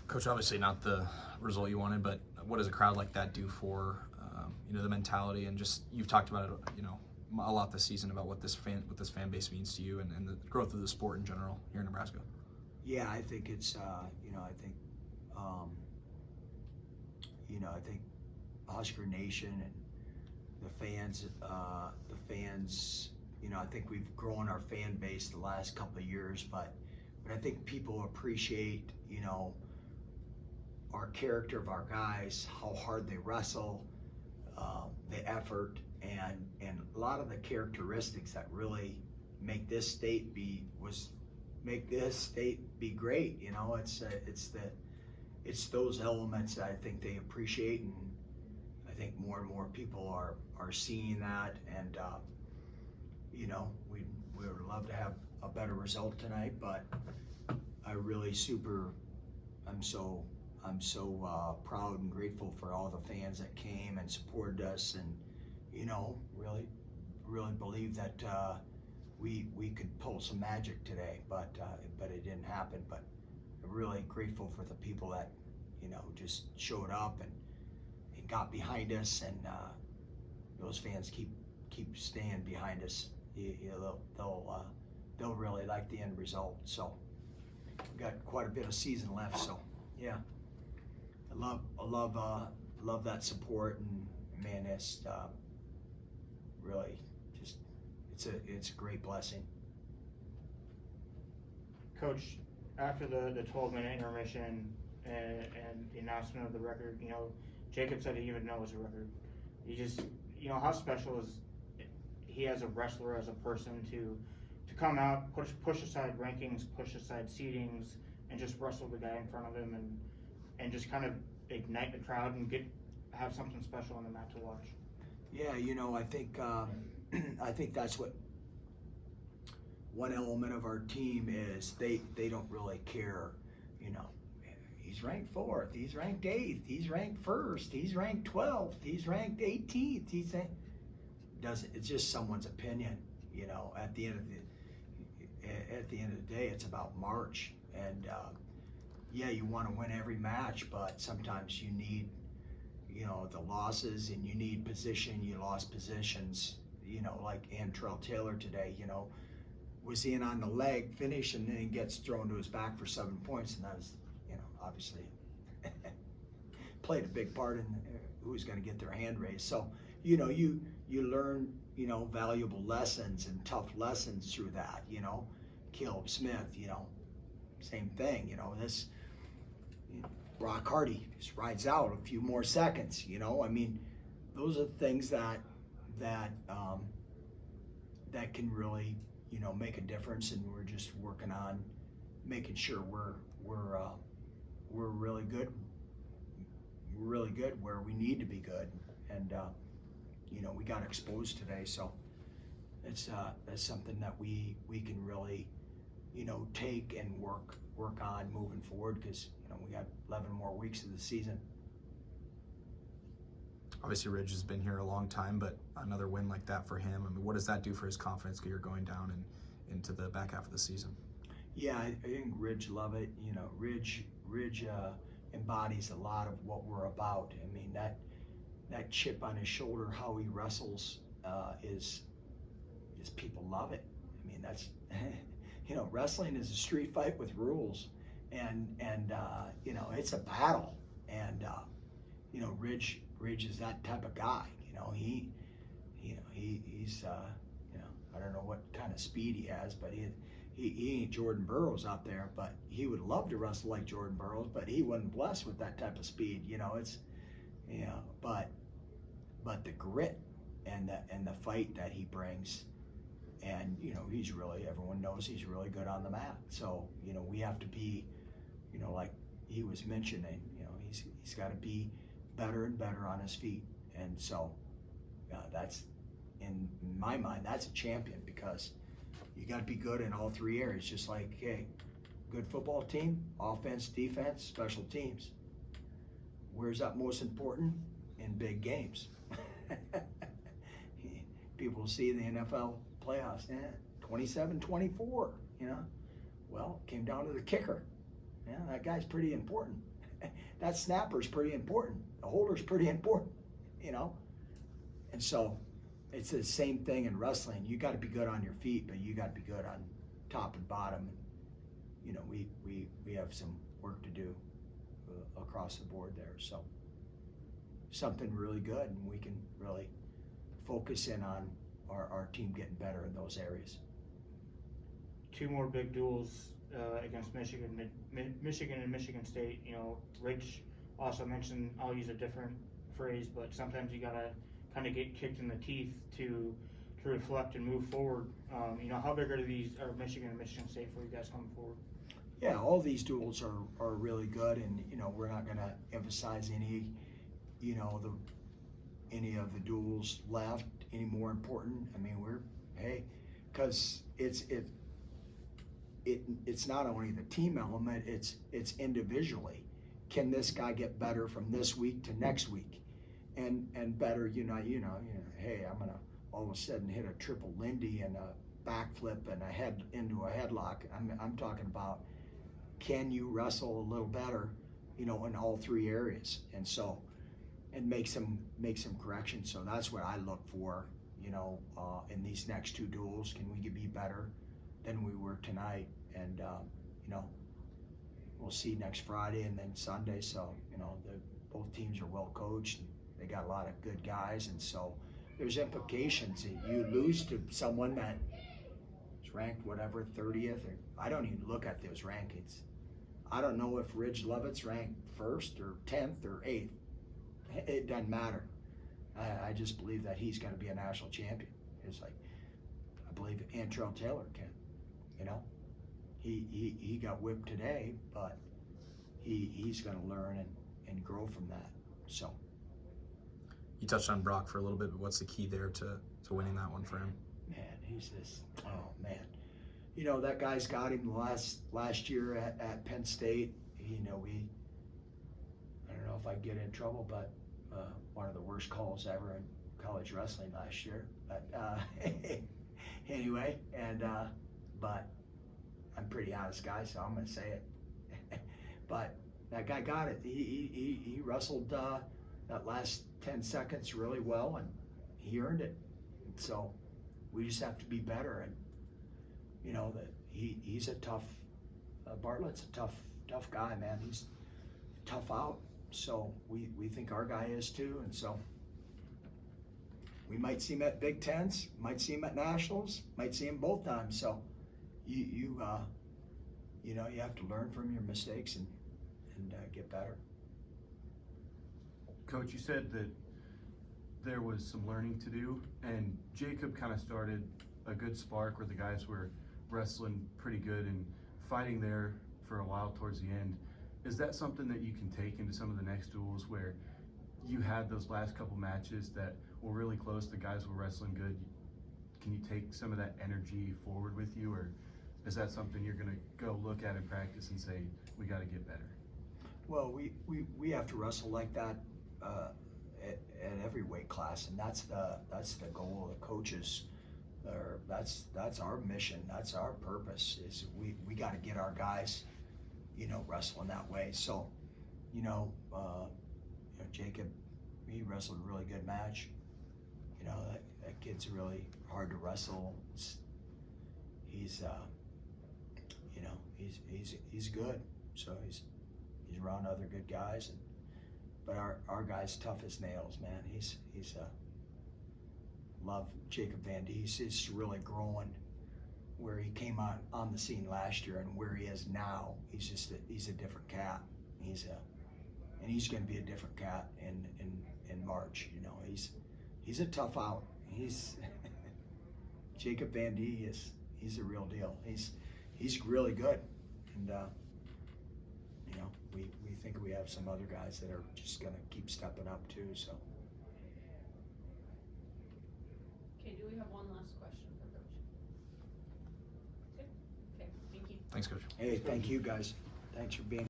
Coach, obviously not the result you wanted, but what does a crowd like that do for the mentality and just you've talked about it a lot this season about what this fan base means to you and the growth of the sport in general here in Nebraska? Yeah, I think it's I think Husker Nation and the fans. I think we've grown our fan base the last couple of years, but I think people appreciate our character of our guys, how hard they wrestle, the effort, and a lot of the characteristics that really make this state be great. It's those elements that I think they appreciate, and I think more and more people are seeing that. And we would love to have a better result tonight, but I'm so proud and grateful for all the fans that came and supported us, and really believe that we could pull some magic today, but it didn't happen. But I'm really grateful for the people that just showed up and got behind us, and those fans keep staying behind us. They'll really like the end result. So we've got quite a bit of season left. So yeah, I love that support, and man, it's really just it's a great blessing. Coach, after the 12-minute intermission and the announcement of the record, Jacob said he didn't even know it was a record. You just, how special is he as a wrestler, as a person, to come out, push aside rankings, push aside seedings, and just wrestle the guy in front of him and just kind of ignite the crowd and have something special on the mat to watch. Yeah, I think that's what one element of our team is. They don't really care, he's ranked 4th, he's ranked 8th, he's ranked 1st, he's ranked 12th, he's ranked 18th. It's just someone's opinion, at the end of the day, it's about March. And yeah, you want to win every match, but sometimes you need the losses, and you need position. You lost positions, like Antrell Taylor today, was in on the leg finish and then gets thrown to his back for 7 points, and that was, obviously played a big part in who's going to get their hand raised. So, you learn, valuable lessons and tough lessons through that. Caleb Smith, same thing. Brock Hardy just rides out a few more seconds. Those are things that can really, make a difference, and we're just working on making sure we're really good. We're really good where we need to be good, and we got exposed today, so it's that's something that we can really take and work on moving forward, because we got 11 more weeks of the season. Obviously, Ridge has been here a long time, but another win like that for him, what does that do for his confidence you're going down and into the back half of the season? Yeah, I think Ridge love it. Ridge embodies a lot of what we're about. I mean, that chip on his shoulder, how he wrestles, is people love it. I mean, that's wrestling is a street fight with rules, and it's a battle, and Ridge is that type of guy. He's I don't know what kind of speed he has, but he ain't Jordan Burroughs out there, but he would love to wrestle like Jordan Burroughs, but he wasn't blessed with that type of speed. But the grit and the fight that he brings, and he's really, everyone knows he's really good on the mat. So we have to be, like he was mentioning, he's got to be better and better on his feet. And so that's, in my mind, that's a champion, because you got to be good in all 3 areas. Just like, hey, good football team, offense, defense, special teams. Where's that most important? In big games. People see the NFL playoffs, 27-24, Well, it came down to the kicker. Yeah, that guy's pretty important. that snapper's pretty important. The holder's pretty important, you know? And so it's the same thing in wrestling. You got to be good on your feet, but you got to be good on top and bottom. You know, we have some work to do across the board there. So something really good, and we can really focus in on our team getting better in those areas. 2 more big duels against Michigan, Michigan and Michigan State. You know, Rich also mentioned, I'll use a different phrase, but sometimes you gotta kind of get kicked in the teeth to reflect and move forward. You know, how big are Michigan and Michigan State for you guys coming forward? Yeah, all these duels are really good, and you know, we're not going to emphasize any, you know, any of the duels left any more important. I mean, because it's not only the team element, it's individually. Can this guy get better from this week to next week, and better? You know, hey, I'm gonna all of a sudden hit a triple Lindy and a backflip and a head into a headlock. I'm talking about, can you wrestle a little better, you know, in all 3 areas, and make some corrections. So that's what I look for, you know, in these next 2 duels. Can we be better than we were tonight? And you know, we'll see next Friday and then Sunday. So you know, both teams are well coached, and they got a lot of good guys, and so there's implications. You lose to someone that is ranked whatever 30th, or I don't even look at those rankings. I don't know if Ridge Lovett's ranked 1st or 10th or 8th. It doesn't matter. I just believe that he's going to be a national champion. It's like, I believe Antrell Taylor can. You know, he got whipped today, but he's going to learn and grow from that. So. You touched on Brock for a little bit, but what's the key there to winning that one for him? Man, he's this. Oh man. You know, that guy's got him last year at Penn State. You know, I don't know if I get in trouble, but one of the worst calls ever in college wrestling last year. But anyway, but I'm a pretty honest guy, so I'm going to say it. But that guy got it. He wrestled that last 10 seconds really well, and he earned it. So we just have to be better. And you know, that he's a tough, Bartlett's a tough guy, man. He's tough out. So we think our guy is too. And so we might see him at Big Tens, might see him at Nationals, might see him both times. So you know, you have to learn from your mistakes and get better. Coach, you said that there was some learning to do, and Jacob kind of started a good spark where the guys were wrestling pretty good and fighting there for a while towards the end. Is that something that you can take into some of the next duels where you had those last couple matches that were really close, the guys were wrestling good? Can you take some of that energy forward with you, or is that something you're going to go look at in practice and say, we got to get better? Well, we have to wrestle like that at every weight class, and that's the goal of the coaches. That's our mission. That's our purpose. Is we got to get our guys, you know, wrestling that way. So, you know, Jacob, he wrestled a really good match. You know, that kid's really hard to wrestle. He's you know, he's good. So he's around other good guys, but our guy's tough as nails, man. He's love Jacob Van D. He's really growing where he came on the scene last year and where he is now. He's a different cat. He's going to be a different cat in March. You know, he's a tough out. Jacob Van D. He's a real deal. He's really good, and you know, we think we have some other guys that are just going to keep stepping up too. So. Okay, do we have one last question for Coach? Okay, thank you. Thanks, Coach. Hey, thank you guys. Thanks for being